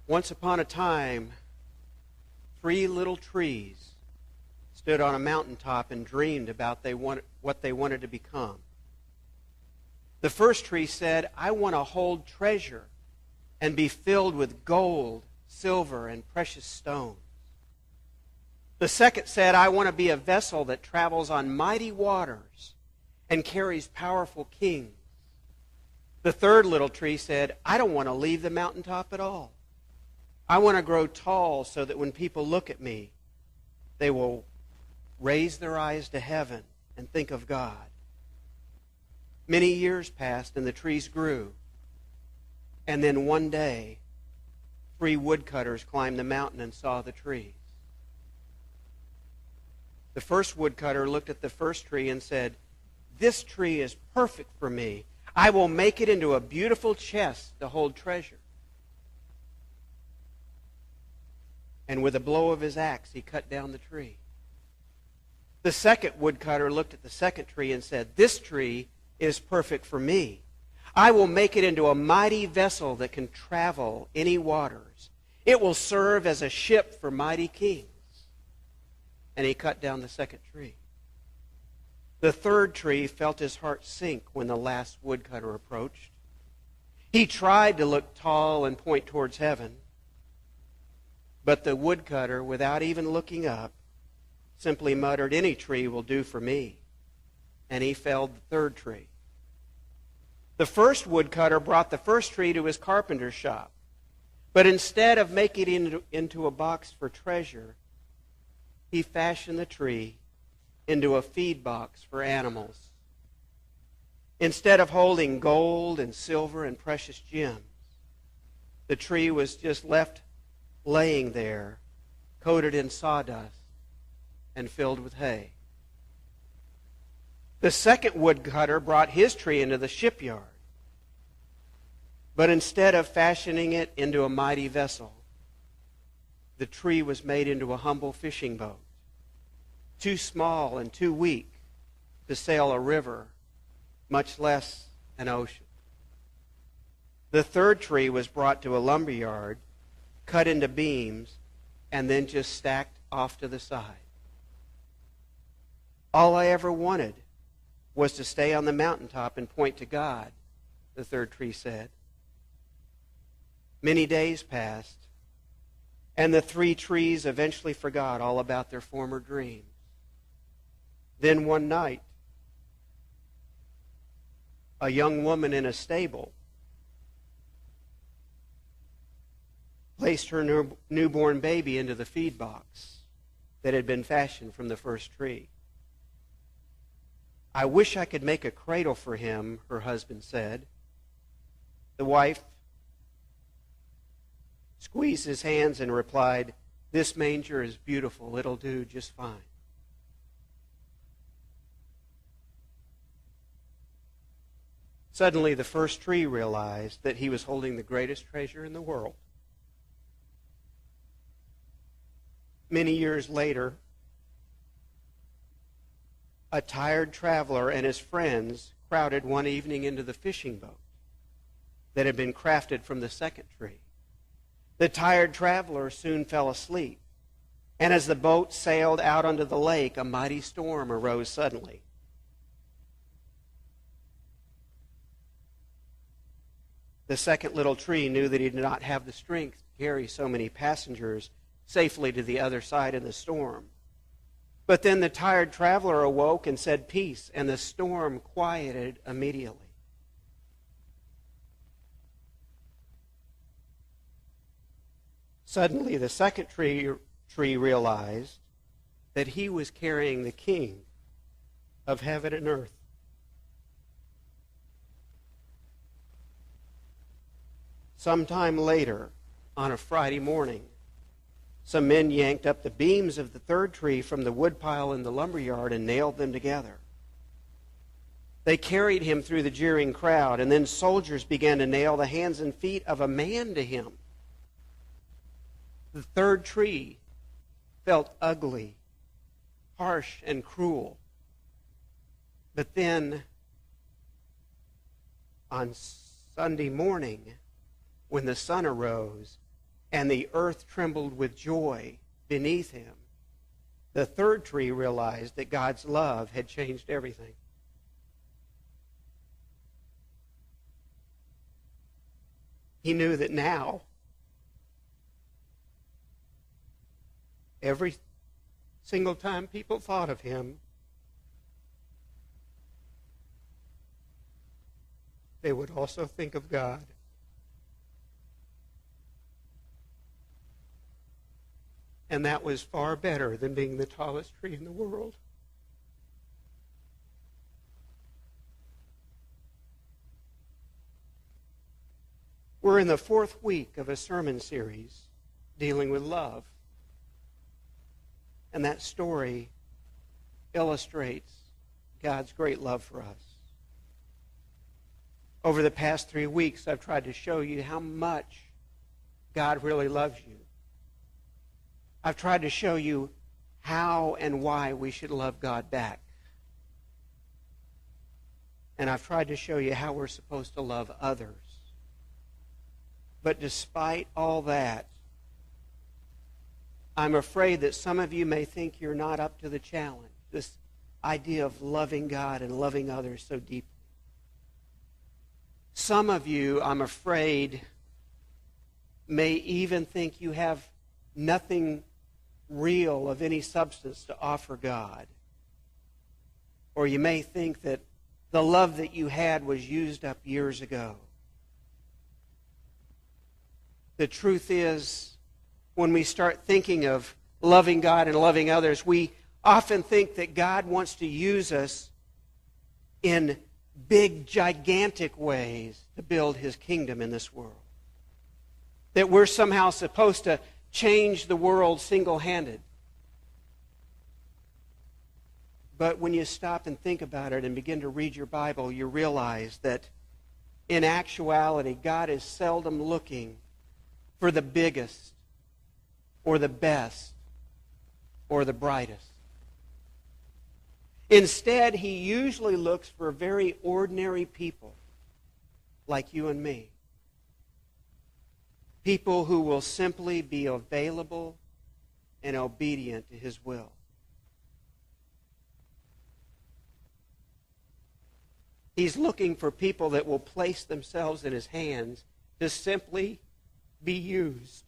Once upon a time, 3 little trees stood on a mountaintop and dreamed about what they wanted to become. The first tree said, "I want to hold treasure and be filled with gold, silver, and precious stones." The second said, "I want to be a vessel that travels on mighty waters and carries powerful kings." The third little tree said, "I don't want to leave the mountaintop at all. I want to grow tall so that when people look at me, they will raise their eyes to heaven and think of God." Many years passed and the trees grew. And then one day, 3 woodcutters climbed the mountain and saw the trees. The first woodcutter looked at the first tree and said, "This tree is perfect for me. I will make it into a beautiful chest to hold treasure." And with a blow of his axe, he cut down the tree. The second woodcutter looked at the second tree and said, "This tree is perfect for me. I will make it into a mighty vessel that can travel any waters. It will serve as a ship for mighty kings." And he cut down the second tree. The third tree felt his heart sink when the last woodcutter approached. He tried to look tall and point towards heaven, but the woodcutter, without even looking up, simply muttered, "Any tree will do for me." And he felled the third tree. The first woodcutter brought the first tree to his carpenter's shop, but instead of making it into a box for treasure, he fashioned the tree into a feed box for animals. Instead of holding gold and silver and precious gems, the tree was just left laying there, coated in sawdust and filled with hay. The second woodcutter brought his tree into the shipyard, but instead of fashioning it into a mighty vessel, the tree was made into a humble fishing boat, too small and too weak to sail a river, much less an ocean. The third tree was brought to a lumber yard, cut into beams, and then just stacked off to the side. "All I ever wanted was to stay on the mountaintop and point to God," the third tree said. Many days passed, and the 3 trees eventually forgot all about their former dreams. Then one night, a young woman in a stable placed her newborn baby into the feed box that had been fashioned from the first tree. "I wish I could make a cradle for him," her husband said. The wife squeezed his hands and replied, "This manger is beautiful. It'll do just fine." Suddenly, the first tree realized that he was holding the greatest treasure in the world. Many years later, a tired traveler and his friends crowded one evening into the fishing boat that had been crafted from the second tree. The tired traveler soon fell asleep, and as the boat sailed out onto the lake, a mighty storm arose suddenly. The second little tree knew that he did not have the strength to carry so many passengers safely to the other side of the storm. But then the tired traveler awoke and said, "Peace," and the storm quieted immediately. Suddenly, the second tree realized that he was carrying the King of heaven and earth. Sometime later, on a Friday morning, some men yanked up the beams of the third tree from the woodpile in the lumberyard and nailed them together. They carried him through the jeering crowd, and then soldiers began to nail the hands and feet of a man to him. The third tree felt ugly, harsh, and cruel. But then, on Sunday morning, when the sun arose, and the earth trembled with joy beneath him, the third tree realized that God's love had changed everything. He knew that now, every single time people thought of him, they would also think of God. And that was far better than being the tallest tree in the world. We're in the fourth week of a sermon series dealing with love. And that story illustrates God's great love for us. Over the past 3 weeks, I've tried to show you how much God really loves you. I've tried to show you how and why we should love God back. And I've tried to show you how we're supposed to love others. But despite all that, I'm afraid that some of you may think you're not up to the challenge, this idea of loving God and loving others so deeply. Some of you, I'm afraid, may even think you have nothing real of any substance to offer God. Or you may think that the love that you had was used up years ago. The truth is, when we start thinking of loving God and loving others, we often think that God wants to use us in big, gigantic ways to build His kingdom in this world. That we're somehow supposed to change the world single-handed. But when you stop and think about it and begin to read your Bible, you realize that in actuality, God is seldom looking for the biggest or the best or the brightest. Instead, He usually looks for very ordinary people like you and me. People who will simply be available and obedient to His will. He's looking for people that will place themselves in His hands to simply be used.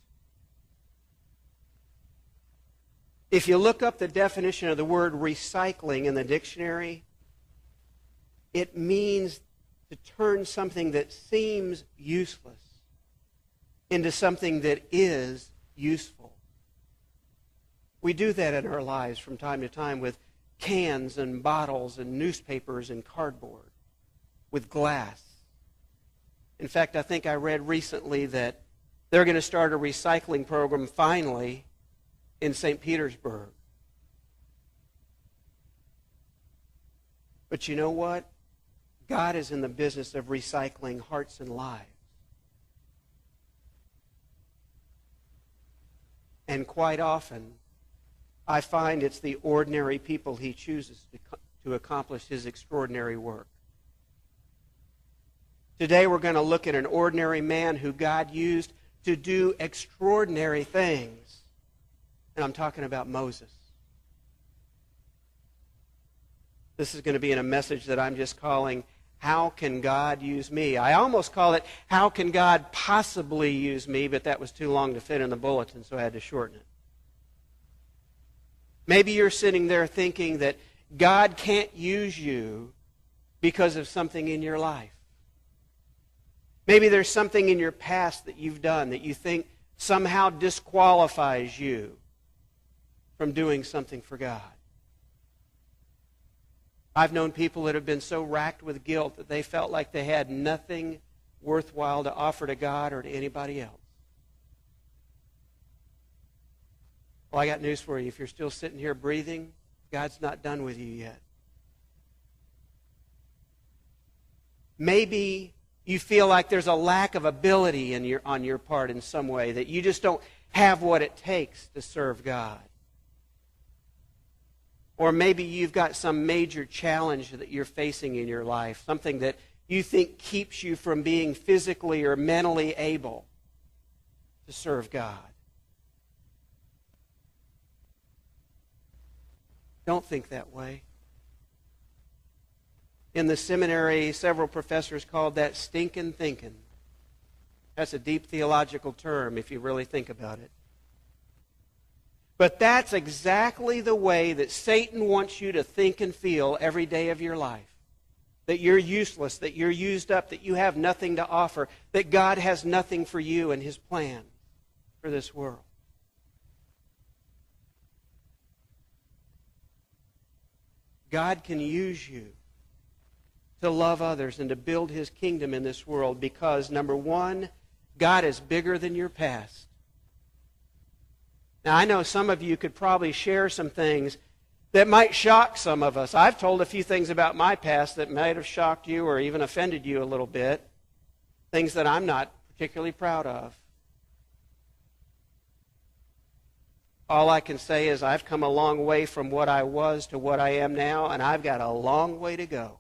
If you look up the definition of the word recycling in the dictionary, it means to turn something that seems useless into something that is useful. We do that in our lives from time to time with cans and bottles and newspapers and cardboard, with glass. In fact, I think I read recently that they're going to start a recycling program finally in St. Petersburg. But you know what? God is in the business of recycling hearts and lives. And quite often, I find it's the ordinary people He chooses to accomplish His extraordinary work. Today we're going to look at an ordinary man who God used to do extraordinary things. And I'm talking about Moses. This is going to be in a message that I'm just calling, How Can God Use Me? I almost call it, How Can God Possibly Use Me? But that was too long to fit in the bulletin, so I had to shorten it. Maybe you're sitting there thinking that God can't use you because of something in your life. Maybe there's something in your past that you've done that you think somehow disqualifies you from doing something for God. I've known people that have been so racked with guilt that they felt like they had nothing worthwhile to offer to God or to anybody else. Well, I got news for you. If you're still sitting here breathing, God's not done with you yet. Maybe you feel like there's a lack of ability on your part in some way, that you just don't have what it takes to serve God. Or maybe you've got some major challenge that you're facing in your life, something that you think keeps you from being physically or mentally able to serve God. Don't think that way. In the seminary, several professors called that stinking thinking. That's a deep theological term if you really think about it. But that's exactly the way that Satan wants you to think and feel every day of your life. That you're useless, that you're used up, that you have nothing to offer, that God has nothing for you in His plan for this world. God can use you to love others and to build His kingdom in this world because, number one, God is bigger than your past. Now, I know some of you could probably share some things that might shock some of us. I've told a few things about my past that might have shocked you or even offended you a little bit. Things that I'm not particularly proud of. All I can say is I've come a long way from what I was to what I am now, and I've got a long way to go.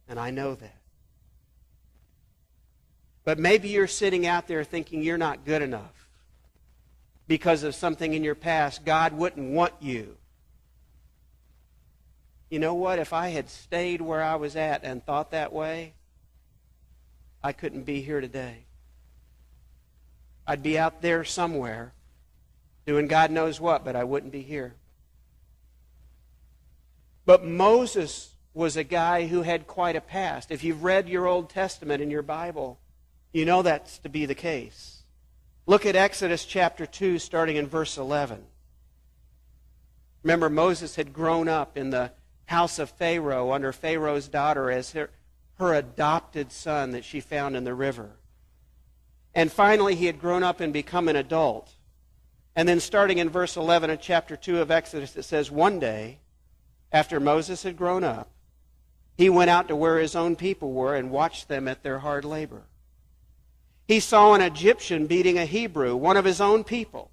And I know that. But maybe you're sitting out there thinking you're not good enough because of something in your past. God wouldn't want you. You know what? If I had stayed where I was at and thought that way, I couldn't be here today. I'd be out there somewhere doing God knows what, but I wouldn't be here. But Moses was a guy who had quite a past. If you've read your Old Testament in your Bible, you know that's to be the case. Look at Exodus chapter 2, starting in verse 11. Remember, Moses had grown up in the house of Pharaoh under Pharaoh's daughter as her adopted son that she found in the river. And finally, he had grown up and become an adult. And then starting in verse 11 of chapter 2 of Exodus, it says, one day, after Moses had grown up, he went out to where his own people were and watched them at their hard labor. He saw an Egyptian beating a Hebrew, one of his own people.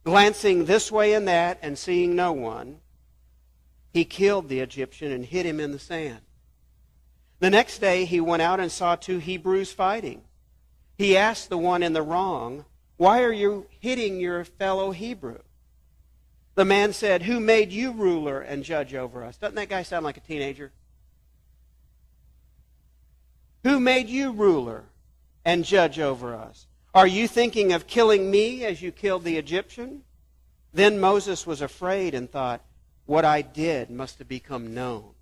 Glancing this way and that and seeing no one, he killed the Egyptian and hid him in the sand. The next day he went out and saw two Hebrews fighting. He asked the one in the wrong, "Why are you hitting your fellow Hebrew?" The man said, "Who made you ruler and judge over us?" Doesn't that guy sound like a teenager? Who made you ruler and judge over us? Are you thinking of killing me as you killed the Egyptian? Then Moses was afraid and thought, what I did must have become known.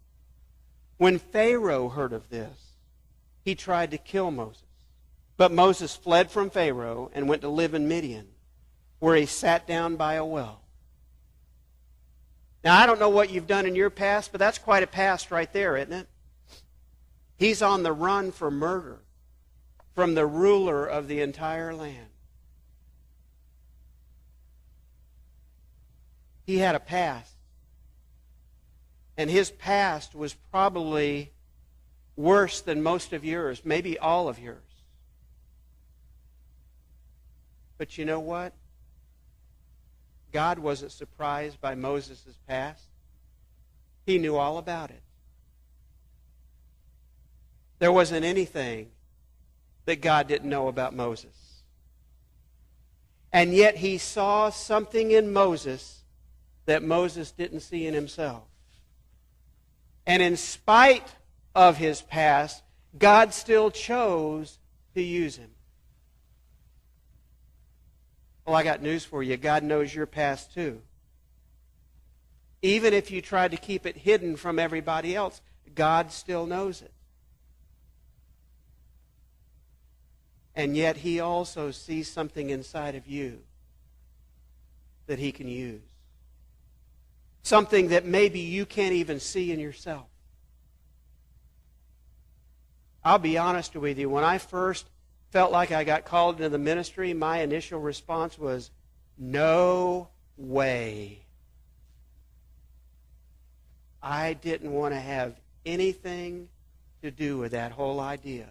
When Pharaoh heard of this, he tried to kill Moses. But Moses fled from Pharaoh and went to live in Midian, where he sat down by a well. Now, I don't know what you've done in your past, but that's quite a past right there, isn't it? He's on the run for murder from the ruler of the entire land. He had a past. And his past was probably worse than most of yours, maybe all of yours. But you know what? God wasn't surprised by Moses' past. He knew all about it. There wasn't anything that God didn't know about Moses. And yet he saw something in Moses that Moses didn't see in himself. And in spite of his past, God still chose to use him. Well, I got news for you. God knows your past too. Even if you tried to keep it hidden from everybody else, God still knows it. And yet he also sees something inside of you that he can use. Something that maybe you can't even see in yourself. I'll be honest with you. When I first felt like I got called into the ministry, my initial response was, no way. I didn't want to have anything to do with that whole idea.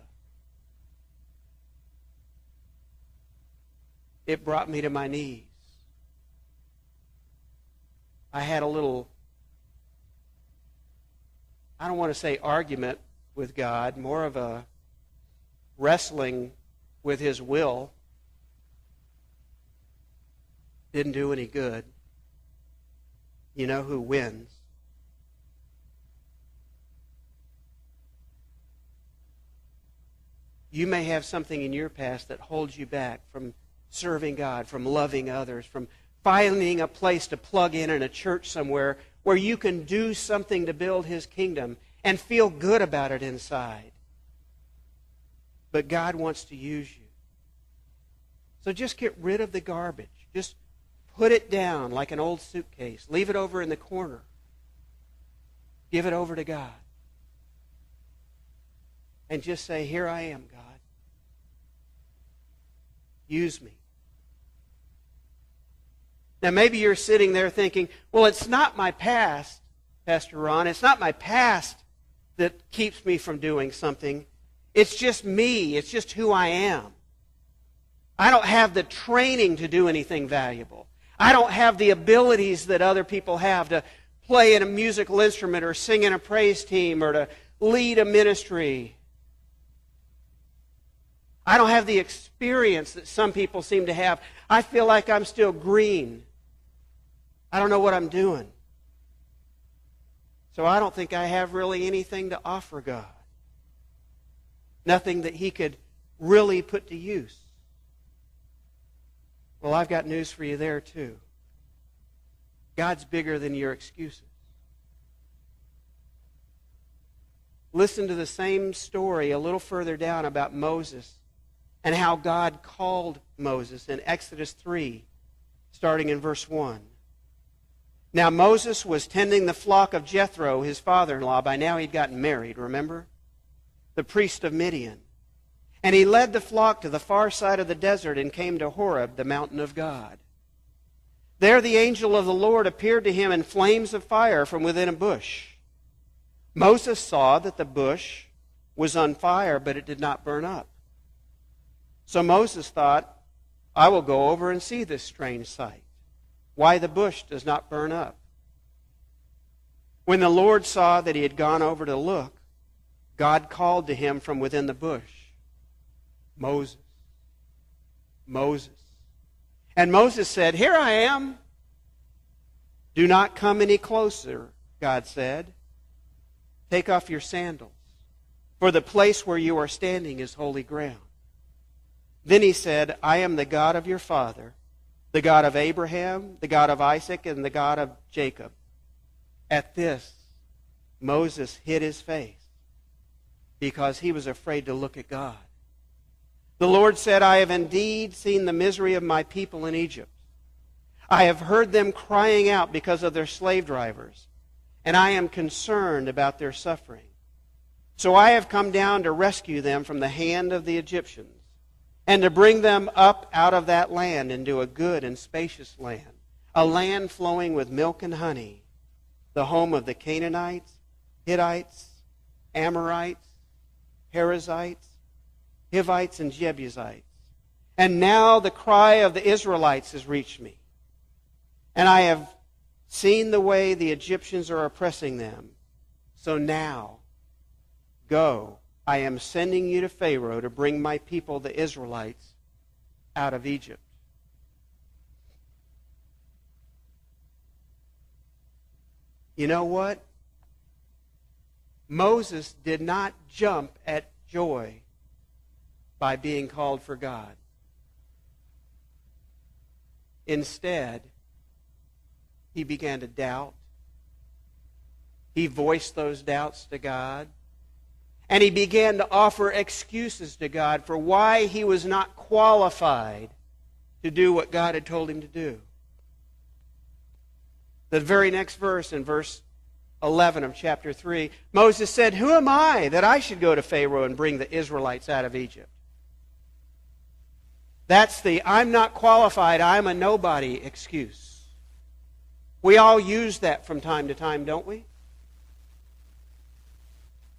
It brought me to my knees. I had a little, I don't want to say argument with God, more of a wrestling with His will. Didn't do any good. You know who wins? You may have something in your past that holds you back from serving God, from loving others, from finding a place to plug in a church somewhere where you can do something to build His kingdom and feel good about it inside. But God wants to use you. So just get rid of the garbage. Just put it down like an old suitcase. Leave it over in the corner. Give it over to God. And just say, here I am, God. Use me. Now maybe you're sitting there thinking, well, it's not my past, Pastor Ron. It's not my past that keeps me from doing something. It's just me. It's just who I am. I don't have the training to do anything valuable. I don't have the abilities that other people have to play in a musical instrument or sing in a praise team or to lead a ministry. I don't have the experience that some people seem to have. I feel like I'm still green. I don't know what I'm doing. So I don't think I have really anything to offer God. Nothing that He could really put to use. Well, I've got news for you there too. God's bigger than your excuses. Listen to the same story a little further down about Moses and how God called Moses in Exodus 3, starting in verse 1. Now Moses was tending the flock of Jethro, his father-in-law. By now he'd gotten married, remember? The priest of Midian. And he led the flock to the far side of the desert and came to Horeb, the mountain of God. There the angel of the Lord appeared to him in flames of fire from within a bush. Moses saw that the bush was on fire, but it did not burn up. So Moses thought, I will go over and see this strange sight, why the bush does not burn up. When the Lord saw that he had gone over to look, God called to him from within the bush, Moses, Moses. And Moses said, Here I am. Do not come any closer, God said. Take off your sandals, for the place where you are standing is holy ground. Then he said, I am the God of your father, the God of Abraham, the God of Isaac, and the God of Jacob. At this, Moses hid his face because he was afraid to look at God. The Lord said, I have indeed seen the misery of my people in Egypt. I have heard them crying out because of their slave drivers, and I am concerned about their suffering. So I have come down to rescue them from the hand of the Egyptians, and to bring them up out of that land into a good and spacious land, a land flowing with milk and honey, the home of the Canaanites, Hittites, Amorites, Perizzites, Hivites, and Jebusites. And now the cry of the Israelites has reached me, and I have seen the way the Egyptians are oppressing them. So now, go. I am sending you to Pharaoh to bring my people, the Israelites, out of Egypt. You know what? Moses did not jump at joy by being called for God. Instead, he began to doubt. He voiced those doubts to God. And he began to offer excuses to God for why he was not qualified to do what God had told him to do. The very next verse, in verse 11 of chapter 3, Moses said, Who am I that I should go to Pharaoh and bring the Israelites out of Egypt? That's the I'm not qualified, I'm a nobody excuse. We all use that from time to time, don't we?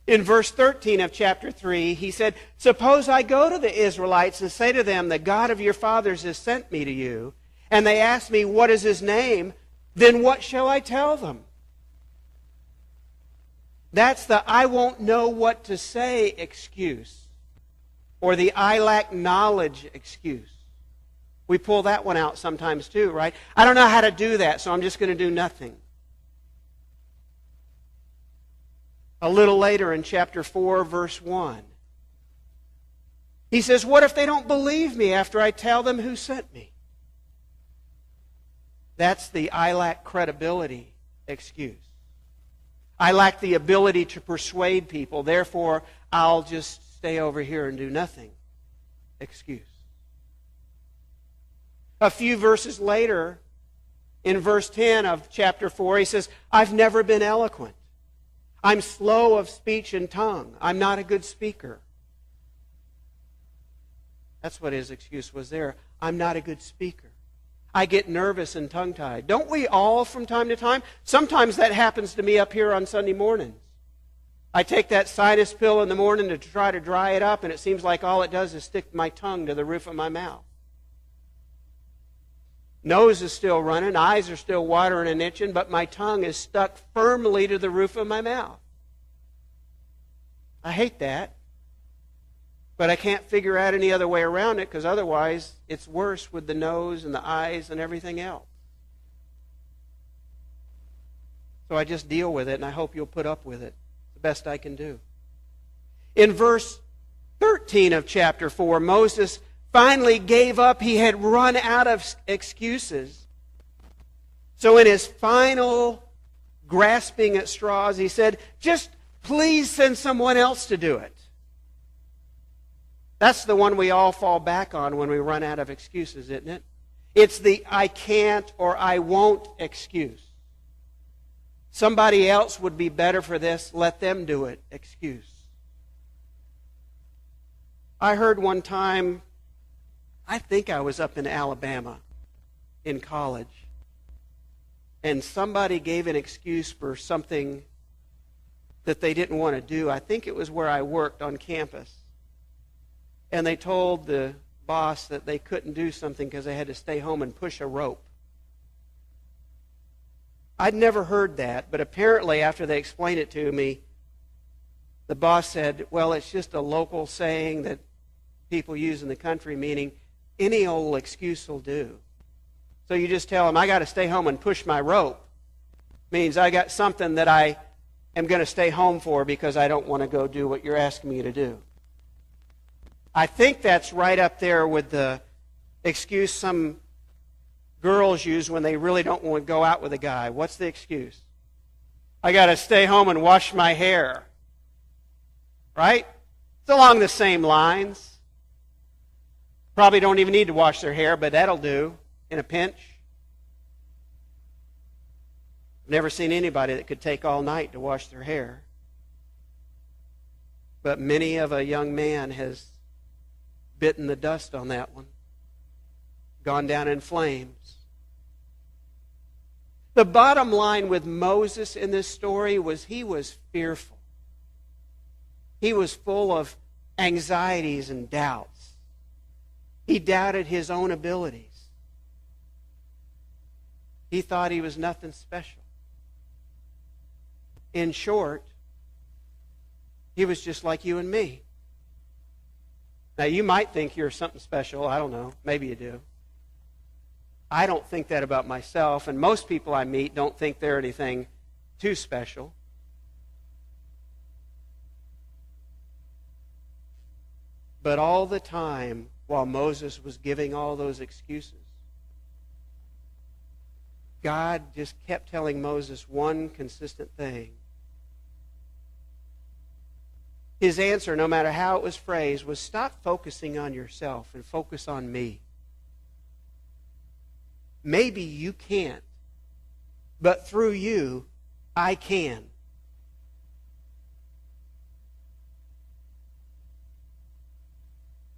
In verse 13 of chapter 3, he said, Suppose I go to the Israelites and say to them, The God of your fathers has sent me to you, and they ask me, What is his name? Then what shall I tell them? That's the I won't know what to say excuse, or the I lack knowledge excuse. We pull that one out sometimes too, right? I don't know how to do that, so I'm just going to do nothing. A little later in chapter 4, verse 1, he says, what if they don't believe me after I tell them who sent me? That's the I lack credibility excuse. I lack the ability to persuade people, therefore I'll just stay over here and do nothing excuse. A few verses later, in verse 10 of chapter 4, he says, I've never been eloquent. I'm slow of speech and tongue. I'm not a good speaker. That's what his excuse was there. I'm not a good speaker. I get nervous and tongue-tied. Don't we all from time to time? Sometimes that happens to me up here on Sunday mornings. I take that sinus pill in the morning to try to dry it up, and it seems like all it does is stick my tongue to the roof of my mouth. Nose is still running, eyes are still watering and itching, but my tongue is stuck firmly to the roof of my mouth. I hate that. But I can't figure out any other way around it, because otherwise it's worse with the nose and the eyes and everything else. So I just deal with it, and I hope you'll put up with it. It's the best I can do. In verse 13 of chapter 4, Moses finally gave up. He had run out of excuses. So in his final grasping at straws, he said, just please send someone else to do it. That's the one we all fall back on when we run out of excuses, isn't it? It's the I can't or I won't excuse. Somebody else would be better for this, let them do it excuse. I heard one time, I think I was up in Alabama in college, and somebody gave an excuse for something that they didn't want to do. I think it was where I worked on campus. And they told the boss that they couldn't do something because they had to stay home and push a rope. I'd never heard that, but apparently after they explained it to me, the boss said, well, it's just a local saying that people use in the country, meaning any old excuse will do. So you just tell them, I got to stay home and push my rope. Means I got something that I am going to stay home for because I don't want to go do what you're asking me to do. I think that's right up there with the excuse some girls use when they really don't want to go out with a guy. What's the excuse? I got to stay home and wash my hair. Right? It's along the same lines. Probably don't even need to wash their hair, but that'll do in a pinch. I've never seen anybody that could take all night to wash their hair. But many of a young man has bitten the dust on that one, gone down in flames. The bottom line with Moses in this story was he was fearful. He was full of anxieties and doubts. He doubted his own abilities. He thought he was nothing special. In short, he was just like you and me. Now, you might think you're something special. I don't know. Maybe you do. I don't think that about myself, and most people I meet don't think they're anything too special. But all the time, while Moses was giving all those excuses, God just kept telling Moses one consistent thing. His answer, no matter how it was phrased, was stop focusing on yourself and focus on me. Maybe you can't, but through you, I can.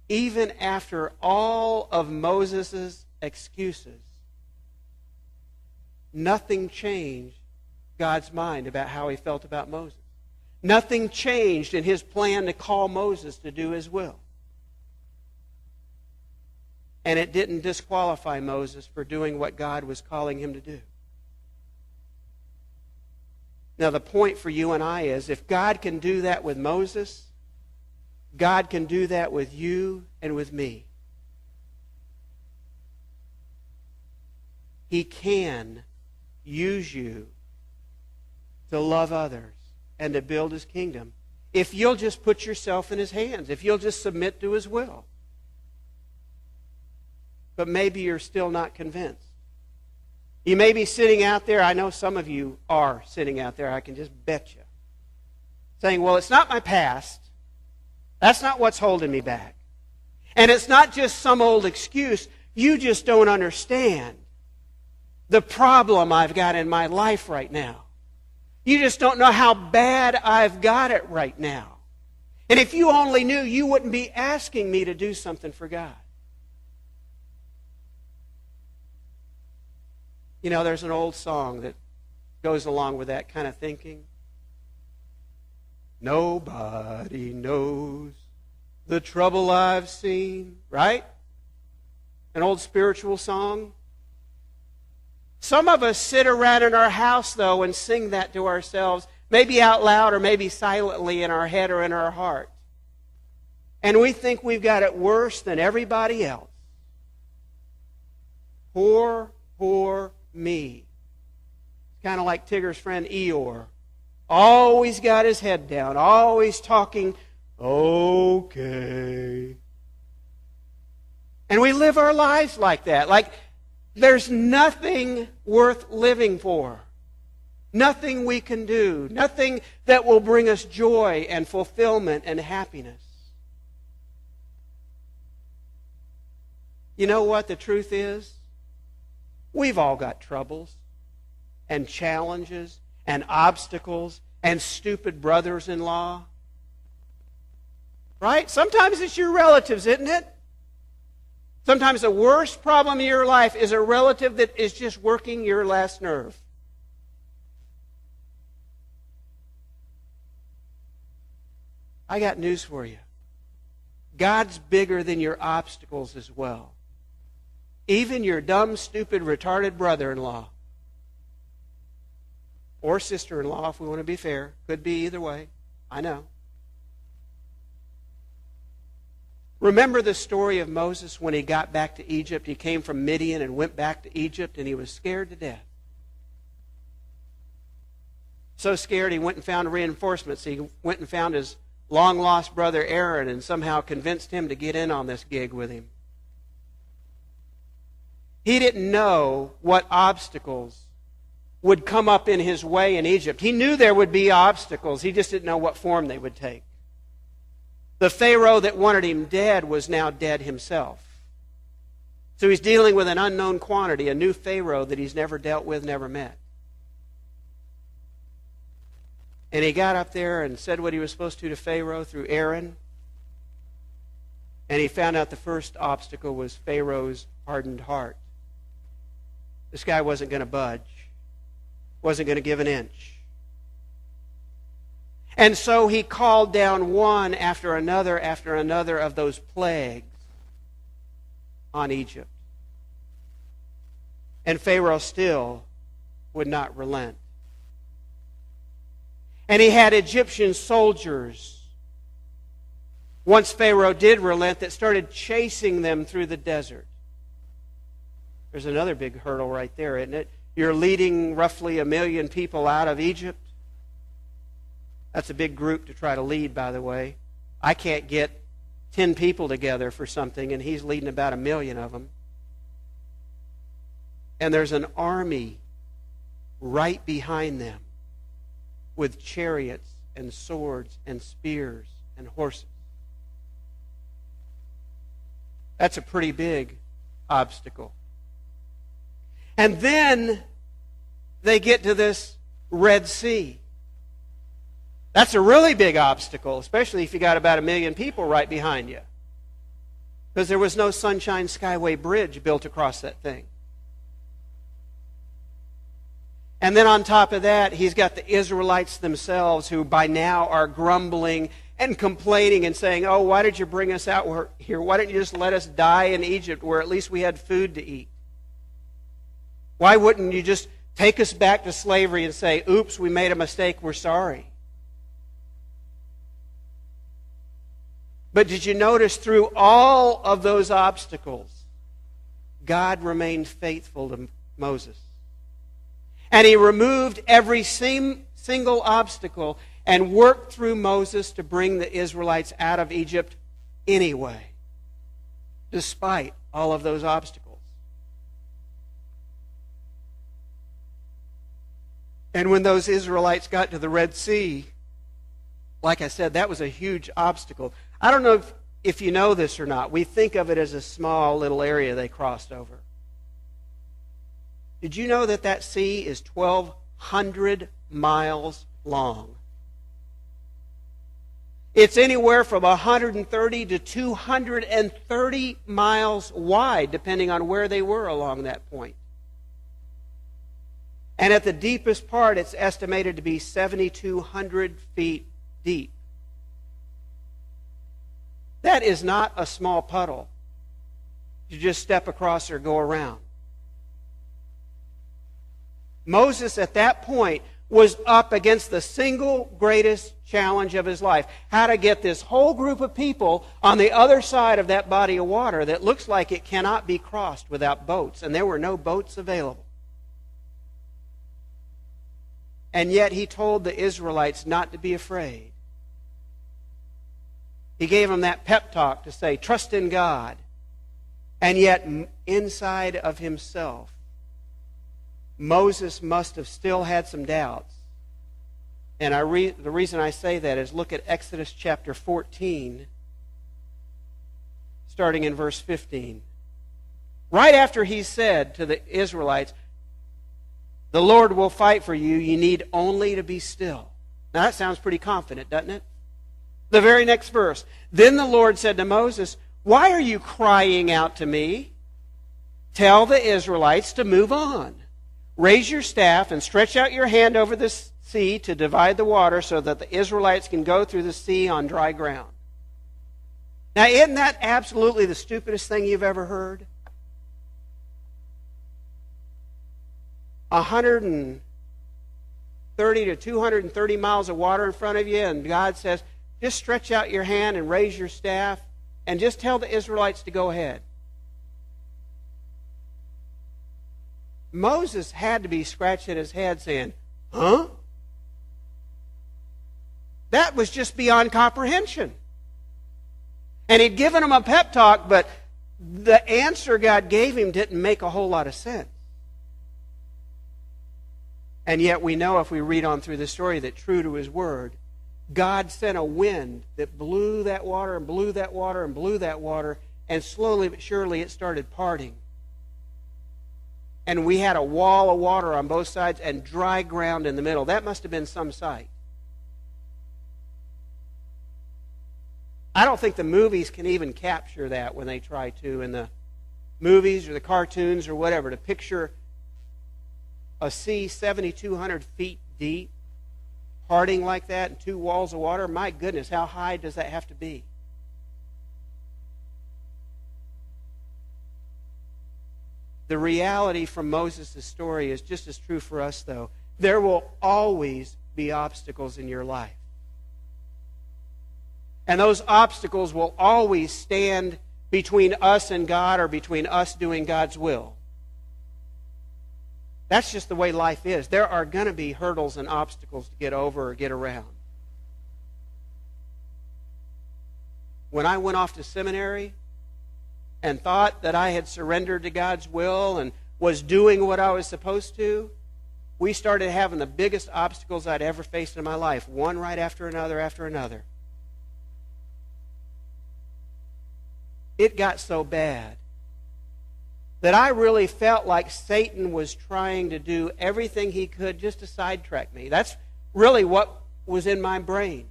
Even after all of Moses' excuses, nothing changed God's mind about how he felt about Moses. Nothing changed in his plan to call Moses to do his will. And it didn't disqualify Moses for doing what God was calling him to do. Now, the point for you and I is, if God can do that with Moses, God can do that with you and with me. He can use you to love others and to build His kingdom if you'll just put yourself in His hands, if you'll just submit to His will. But maybe you're still not convinced. You may be sitting out there, I know some of you are sitting out there, I can just bet you, saying, well, it's not my past. That's not what's holding me back. And it's not just some old excuse. You just don't understand the problem I've got in my life right now. You just don't know how bad I've got it right now. And if you only knew, you wouldn't be asking me to do something for God. You know, there's an old song that goes along with that kind of thinking. Nobody knows the trouble I've seen. Right? An old spiritual song. Some of us sit around in our house, though, and sing that to ourselves, maybe out loud or maybe silently in our head or in our heart. And we think we've got it worse than everybody else. Poor, poor me. It's kind of like Tigger's friend Eeyore. Always got his head down, always talking, okay. And we live our lives like that. Like there's nothing worth living for. Nothing we can do. Nothing that will bring us joy and fulfillment and happiness. You know what the truth is? We've all got troubles and challenges and obstacles and stupid brothers-in-law. Right? Sometimes it's your relatives, isn't it? Sometimes the worst problem in your life is a relative that is just working your last nerve. I got news for you. God's bigger than your obstacles as well. Even your dumb, stupid, retarded brother-in-law. Or sister-in-law, if we want to be fair. Could be either way. I know. Remember the story of Moses when he got back to Egypt? He came from Midian and went back to Egypt, and he was scared to death. So scared he went and found reinforcements. He went and found his long-lost brother Aaron and somehow convinced him to get in on this gig with him. He didn't know what obstacles would come up in his way in Egypt. He knew there would be obstacles. He just didn't know what form they would take. The Pharaoh that wanted him dead was now dead himself. So he's dealing with an unknown quantity, a new Pharaoh that he's never dealt with, never met. And he got up there and said what he was supposed to Pharaoh through Aaron. And he found out the first obstacle was Pharaoh's hardened heart. This guy wasn't going to budge. Wasn't going to give an inch. And so he called down one after another of those plagues on Egypt. And Pharaoh still would not relent. And he had Egyptian soldiers, once Pharaoh did relent, that started chasing them through the desert. There's another big hurdle right there, isn't it? You're leading roughly 1 million people out of Egypt. That's a big group to try to lead, by the way. I can't get 10 people together for something, and he's leading about 1 million of them. And there's an army right behind them with chariots and swords and spears and horses. That's a pretty big obstacle. And then they get to this Red Sea. That's a really big obstacle, especially if you got about 1 million people right behind you. Because there was no Sunshine Skyway Bridge built across that thing. And then on top of that, he's got the Israelites themselves who by now are grumbling and complaining and saying, oh, why did you bring us out here? Why didn't you just let us die in Egypt where at least we had food to eat? Why wouldn't you just take us back to slavery and say, oops, we made a mistake, we're sorry? But did you notice through all of those obstacles, God remained faithful Moses. And he removed every single obstacle and worked through Moses to bring the Israelites out of Egypt anyway, despite all of those obstacles. And when those Israelites got to the Red Sea, like I said, that was a huge obstacle. I don't know if you know this or not. We think of it as a small little area they crossed over. Did you know that that sea is 1,200 miles long? It's anywhere from 130 to 230 miles wide, depending on where they were along that point. And at the deepest part, it's estimated to be 7,200 feet deep. That is not a small puddle to just step across or go around. Moses at that point was up against the single greatest challenge of his life. How to get this whole group of people on the other side of that body of water that looks like it cannot be crossed without boats. And there were no boats available. And yet he told the Israelites not to be afraid. He gave them that pep talk to say, trust in God. And yet inside of himself, Moses must have still had some doubts. And the reason I say that is look at Exodus chapter 14, starting in verse 15. Right after he said to the Israelites, the Lord will fight for you, you need only to be still. Now that sounds pretty confident, doesn't it? The very next verse. Then the Lord said to Moses, why are you crying out to me? Tell the Israelites to move on. Raise your staff and stretch out your hand over the sea to divide the water so that the Israelites can go through the sea on dry ground. Now, isn't that absolutely the stupidest thing you've ever heard? 130 to 230 miles of water in front of you, and God says, just stretch out your hand and raise your staff and just tell the Israelites to go ahead. Moses had to be scratching his head saying, huh? That was just beyond comprehension. And he'd given him a pep talk, but the answer God gave him didn't make a whole lot of sense. And yet we know if we read on through the story that true to his word, God sent a wind that blew that water and blew that water and blew that water, and slowly but surely it started parting. And we had a wall of water on both sides and dry ground in the middle. That must have been some sight. I don't think the movies can even capture that when they try to, in the movies or the cartoons or whatever, to picture a sea 7,200 feet deep, parting like that, and two walls of water. My goodness, how high does that have to be? The reality from Moses' story is just as true for us, though. There will always be obstacles in your life. And those obstacles will always stand between us and God or between us doing God's will. That's just the way life is. There are going to be hurdles and obstacles to get over or get around. When I went off to seminary and thought that I had surrendered to God's will and was doing what I was supposed to, we started having the biggest obstacles I'd ever faced in my life, one right after another after another. It got so bad that I really felt like Satan was trying to do everything he could just to sidetrack me. That's really what was in my brain.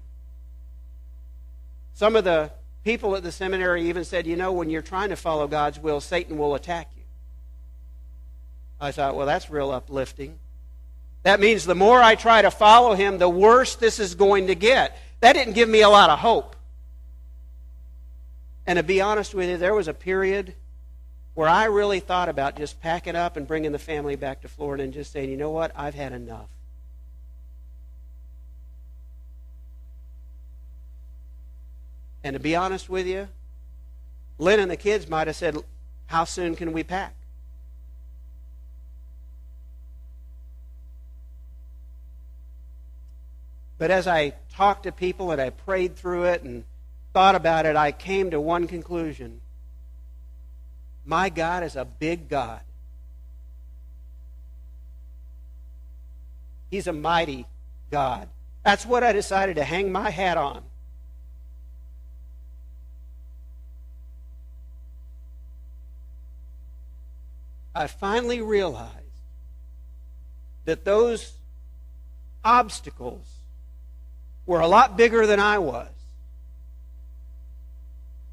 Some of the people at the seminary even said, you know, when you're trying to follow God's will, Satan will attack you. I thought, well, that's real uplifting. That means the more I try to follow him, the worse this is going to get. That didn't give me a lot of hope. And to be honest with you, there was a period where I really thought about just packing up and bringing the family back to Florida and just saying, you know what, I've had enough. And to be honest with you, Lynn and the kids might have said, how soon can we pack? But as I talked to people and I prayed through it and thought about it, I came to one conclusion. My God is a big God. He's a mighty God. That's what I decided to hang my hat on. I finally realized that those obstacles were a lot bigger than I was.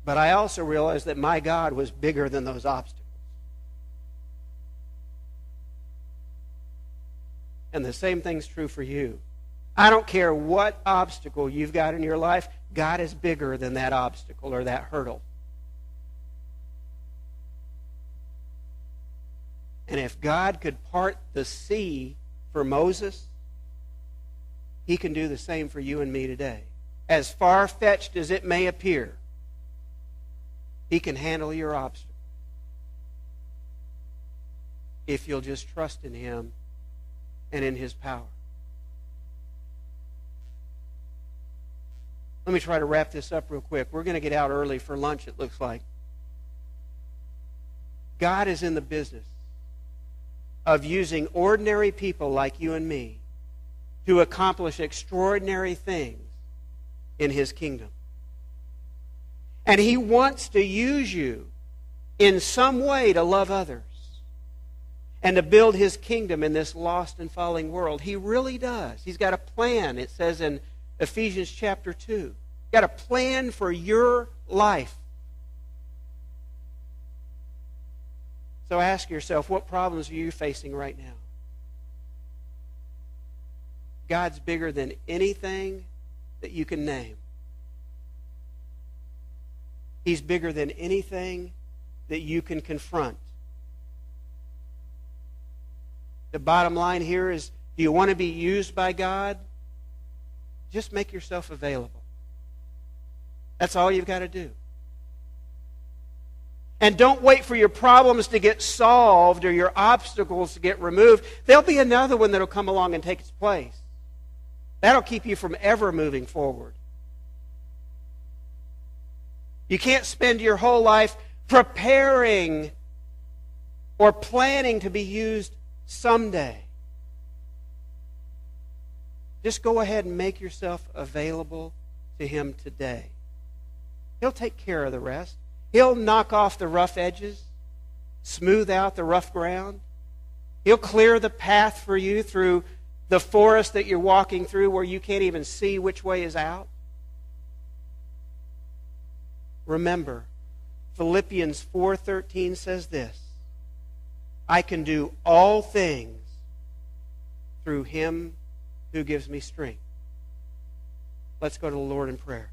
But I also realized that my God was bigger than those obstacles. And the same thing's true for you. I don't care what obstacle you've got in your life, God is bigger than that obstacle or that hurdle. And if God could part the sea for Moses, He can do the same for you and me today. As far-fetched as it may appear, He can handle your obstacle if you'll just trust in Him and in His power. Let me try to wrap this up real quick. We're going to get out early for lunch, it looks like. God is in the business of using ordinary people like you and me to accomplish extraordinary things in His kingdom. And He wants to use you in some way to love others and to build His kingdom in this lost and falling world. He really does. He's got a plan, it says in Ephesians chapter 2. He's got a plan for your life. So ask yourself, what problems are you facing right now? God's bigger than anything that you can name. He's bigger than anything that you can confront. The bottom line here is, do you want to be used by God? Just make yourself available. That's all you've got to do. And don't wait for your problems to get solved or your obstacles to get removed. There'll be another one that'll come along and take its place. That'll keep you from ever moving forward. You can't spend your whole life preparing or planning to be used someday. Just go ahead and make yourself available to Him today. He'll take care of the rest. He'll knock off the rough edges, smooth out the rough ground. He'll clear the path for you through the forest that you're walking through where you can't even see which way is out. Remember, Philippians 4:13 says this, I can do all things through Him who gives me strength. Let's go to the Lord in prayer.